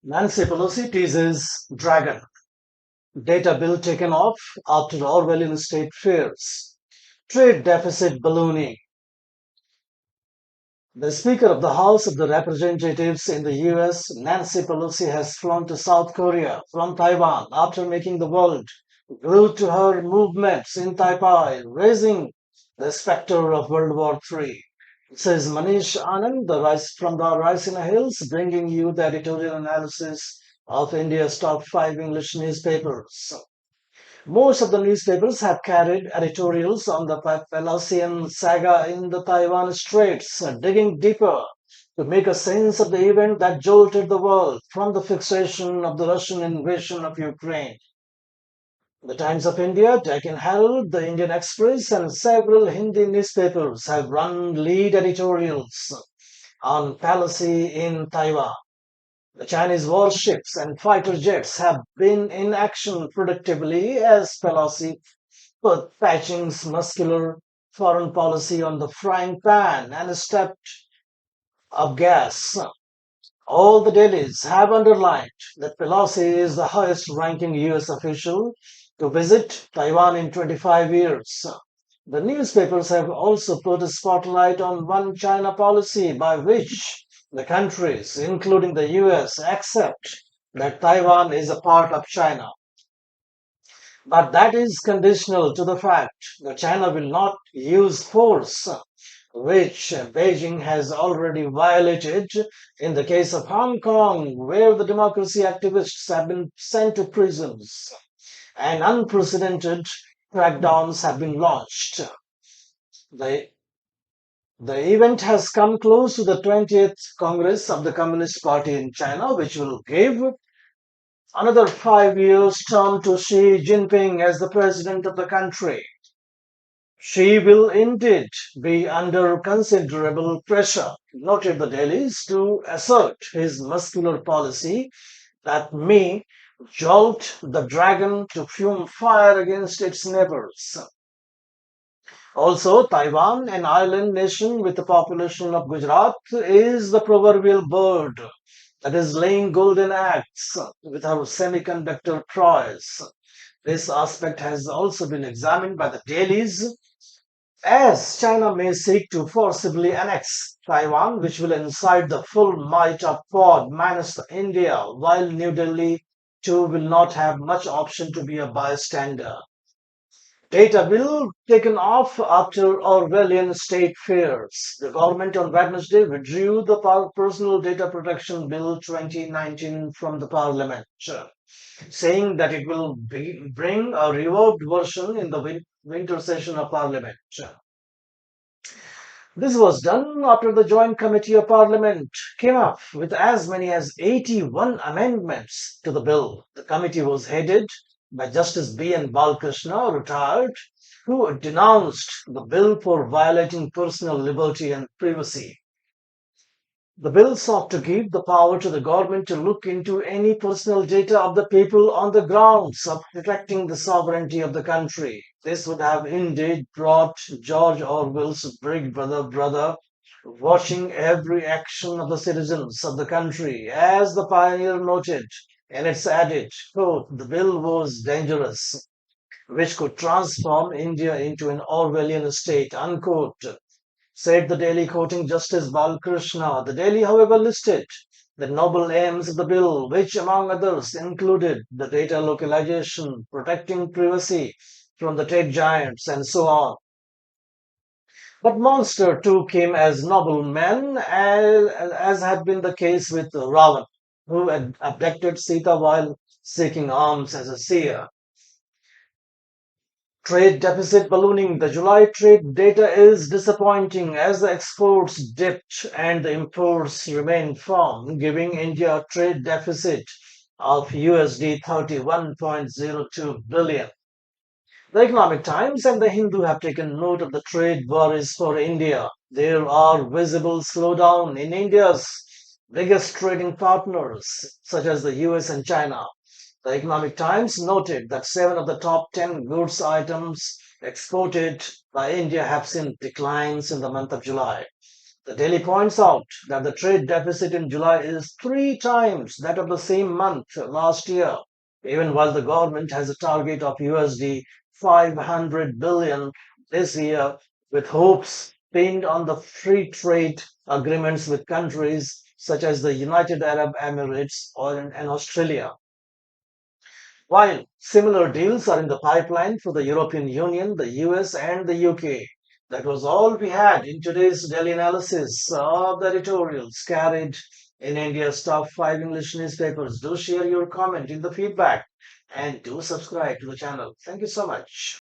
Nancy Pelosi teases dragon. Data bill taken off after Orwellian state fears. Trade deficit ballooning. The Speaker of the House of the Representatives in the US, Nancy Pelosi, has flown to South Korea from Taiwan after making the world glued to her movements in Taipei, raising the specter of World War III. Says Manish Anand, from the Rise in the Hills, bringing you the editorial analysis of India's top five English newspapers. Most of the newspapers have carried editorials on the Pelosian saga in the Taiwan Straits, digging deeper to make a sense of the event that jolted the world from the fixation of the Russian invasion of Ukraine. The Times of India, Deccan Herald, the Indian Express, and several Hindi newspapers have run lead editorials on Pelosi in Taiwan. The Chinese warships and fighter jets have been in action predictably as Pelosi put Beijing's muscular foreign policy on the frying pan and stepped up gas. All the dailies have underlined that Pelosi is the highest ranking US official to visit Taiwan in 25 years. The newspapers have also put a spotlight on one China policy by which the countries, including the US, accept that Taiwan is a part of China. But that is conditional to the fact that China will not use force, which Beijing has already violated in the case of Hong Kong, where the democracy activists have been sent to prisons and unprecedented crackdowns have been launched. The, the event has come close to the 20th Congress of the Communist Party in China, which will give another 5 years term to Xi Jinping as the president of the country. She will indeed be under considerable pressure, noted the dailies, to assert his muscular policy that may jolt the dragon to fume fire against its neighbors. Also, Taiwan, an island nation with a population of Gujarat, is the proverbial bird that is laying golden eggs with her semiconductor prowess. This aspect has also been examined by the dailies as China may seek to forcibly annex Taiwan, which will incite the full might of Quad minus India, while New Delhi too will not have much option to be a bystander. Data bill taken off after Orwellian state fears. The government on Wednesday withdrew the Personal Data Protection Bill 2019 from the parliament, saying that it will bring a revoked version in the winter session of parliament. This was done after the Joint Committee of Parliament came up with as many as 81 amendments to the bill. The committee was headed by Justice B.N. Balkrishna, retired, who denounced the bill for violating personal liberty and privacy. The bill sought to give the power to the government to look into any personal data of the people on the grounds of protecting the sovereignty of the country. This would have indeed brought George Orwell's Big Brother watching every action of the citizens of the country, as the pioneer noted, and it's added, quote, the bill was dangerous, which could transform India into an Orwellian state, unquote, said the Daily quoting Justice Balkrishna. The Daily, however, listed the noble aims of the bill, which among others included the data localization, protecting privacy from the tech giants, and so on. But monster too came as noble men, as had been the case with Ravan, who had abducted Sita while seeking alms as a seer. Trade deficit ballooning. The July trade data is disappointing as the exports dipped and the imports remained firm, giving India a trade deficit of USD 31.02 billion. The Economic Times and the Hindu have taken note of the trade worries for India. There are visible slowdown in India's biggest trading partners, such as the US and China. The Economic Times noted that 7 of the top 10 goods items exported by India have seen declines in the month of July. The Daily points out that the trade deficit in July is three times that of the same month last year, even while the government has a target of USD 500 billion this year, with hopes pinned on the free trade agreements with countries such as the United Arab Emirates and Australia. While similar deals are in the pipeline for the European Union, the US, and the UK. That was all we had in today's daily analysis of the editorials carried in India's top five English newspapers. Do share your comment in the feedback and do subscribe to the channel. Thank you so much.